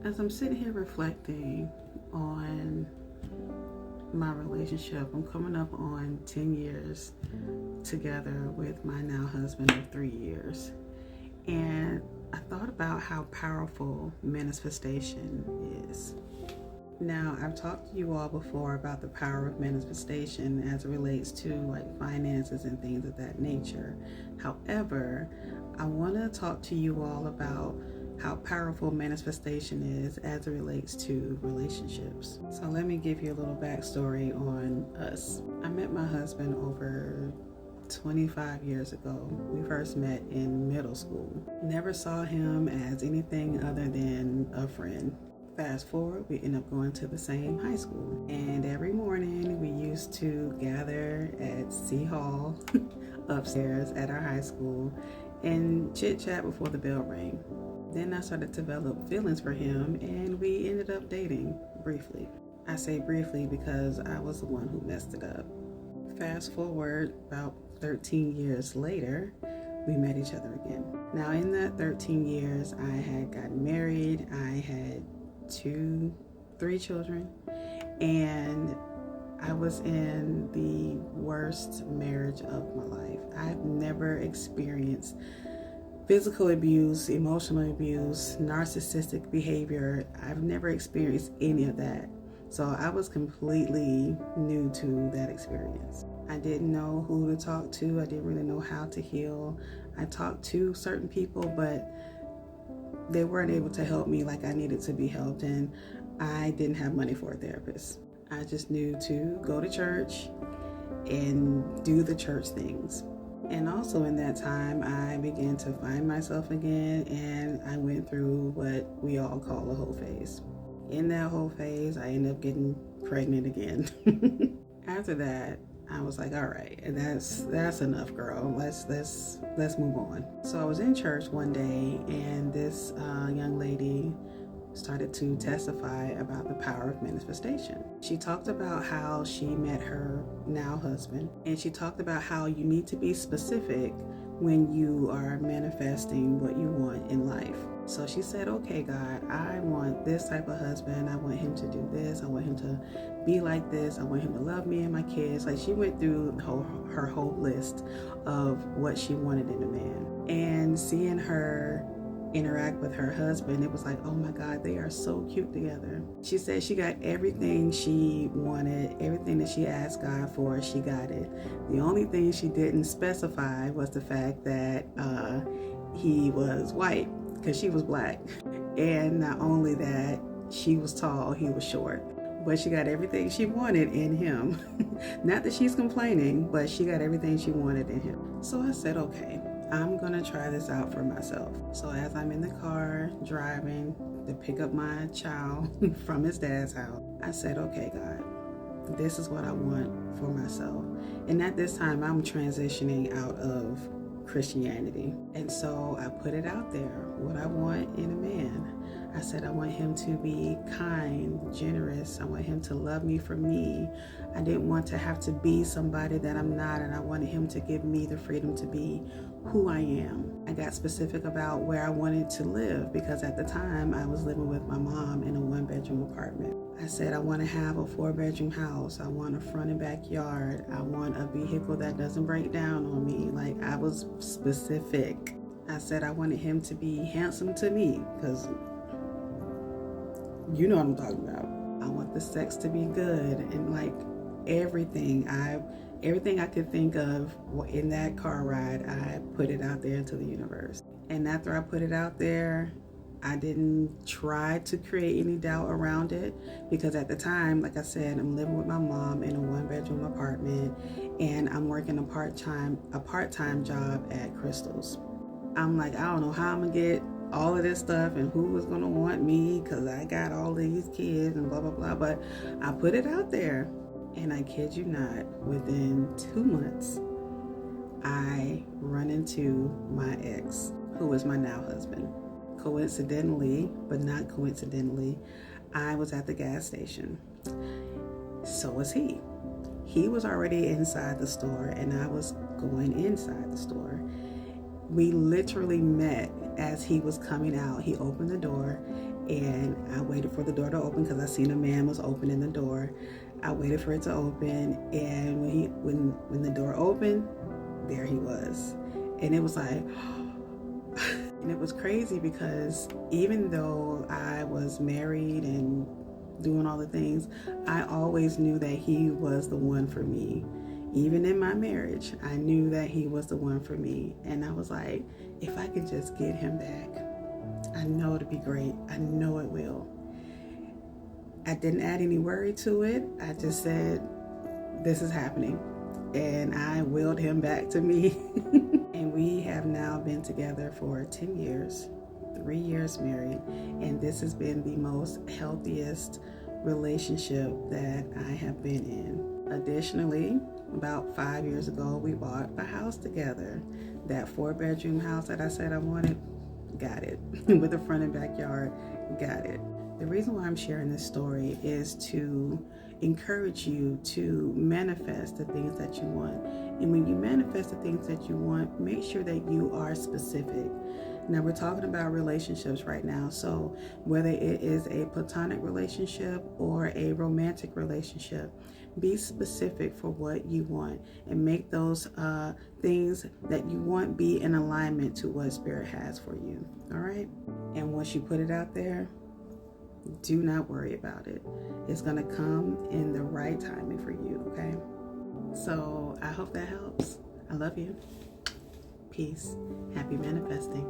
As I'm sitting here reflecting on my relationship, I'm coming up on 10 years together with my now husband of 3 years. And I thought about how powerful manifestation is. Now, I've talked to you all before about the power of manifestation as it relates to like finances and things of that nature. However, I want to talk to you all about how powerful manifestation is as it relates to relationships. So let me give you a little backstory on us. I met my husband over 25 years ago. We first met in middle school. Never saw him as anything other than a friend. Fast forward, we end up going to the same high school. And every morning we used to gather at C Hall upstairs at our high school and chit chat before the bell rang. Then I started to develop feelings for him and we ended up dating briefly. I say briefly because I was the one who messed it up. Fast forward about 13 years later, we met each other again. Now in that 13 years, I had gotten married, I had 3 children, and I was in the worst marriage of my life. I've never experienced physical abuse, emotional abuse, narcissistic behavior. I've never experienced any of that. So I was completely new to that experience. I didn't know who to talk to. I didn't really know how to heal. I talked to certain people, but they weren't able to help me like I needed to be helped, and I didn't have money for a therapist. I just knew to go to church and do the church things. And also in that time, I began to find myself again, and I went through what we all call a whole phase. In that whole phase, I ended up getting pregnant again. After that, I was like, all right, that's enough, girl. Let's move on. So I was in church one day, and this young lady started to testify about the power of manifestation. She talked about how she met her now husband, and she talked about how you need to be specific when you are manifesting what you want in life. So she said, okay, God, I want this type of husband. I want him to do this. I want him to be like this. I want him to love me and my kids. Like, she went through her whole list of what she wanted in a man. And seeing her interact with her husband, it was like, oh my God, they are so cute together. She said she got everything she wanted, everything that she asked God for, she got it. The only thing she didn't specify was the fact that he was white, because she was black. And not only that, she was tall, he was short. But she got everything she wanted in him. Not that she's complaining, but she got everything she wanted in him. So I said, okay, I'm gonna try this out for myself. So as I'm in the car driving to pick up my child from his dad's house, I said, okay, God, this is what I want for myself. And at this time, I'm transitioning out of Christianity. And so I put it out there, what I want in a man. I said I want him to be kind, generous. I want him to love me for me. I didn't want to have to be somebody that I'm not, and I wanted him to give me the freedom to be who I am. I got specific about where I wanted to live, because at the time I was living with my mom in a 1-bedroom apartment. I said I want to have a 4-bedroom house. I want a front and backyard. I want a vehicle that doesn't break down on me. Like, I was specific. I said I wanted him to be handsome to me, because you know what I'm talking about. I want the sex to be good, and like everything I could think of in that car ride, I put it out there into the universe. And after I put it out there, I didn't try to create any doubt around it, because at the time, like I said, I'm living with my mom in a 1-bedroom apartment, and I'm working a part-time job at Crystal's. I'm like, I don't know how I'm gonna get all of this stuff and who was gonna want me, because I got all these kids and blah blah blah. But I put it out there, and I kid you not, within 2 months I run into my ex, who is my now husband. Coincidentally, but not coincidentally, I was at the gas station. So was he. He was already inside the store, and I was going inside the store. We literally met as he was coming out. He opened the door, And I waited for the door to open because I seen a man was opening the door. I waited for it to open, and when the door opened, there he was. And it was like, and it was crazy because even though I was married and doing all the things, I always knew that he was the one for me. Even in my marriage, I knew that he was the one for me. And I was like, if I could just get him back, I know it'll be great. I know it will. I didn't add any worry to it. I just said, this is happening. And I willed him back to me. And we have now been together for 10 years, 3 years married. And this has been the most healthiest relationship that I have been in. Additionally, about 5 years ago, we bought a house together. That 4-bedroom house that I said I wanted, got it. With a front and backyard, got it. The reason why I'm sharing this story is to encourage you to manifest the things that you want. And when you manifest the things that you want, make sure that you are specific. Now, we're talking about relationships right now. So whether it is a platonic relationship or a romantic relationship, be specific for what you want and make those things that you want be in alignment to what Spirit has for you. All right? And once you put it out there, do not worry about it. It's going to come in the right timing for you, okay? So I hope that helps. I love you. Peace. Happy manifesting.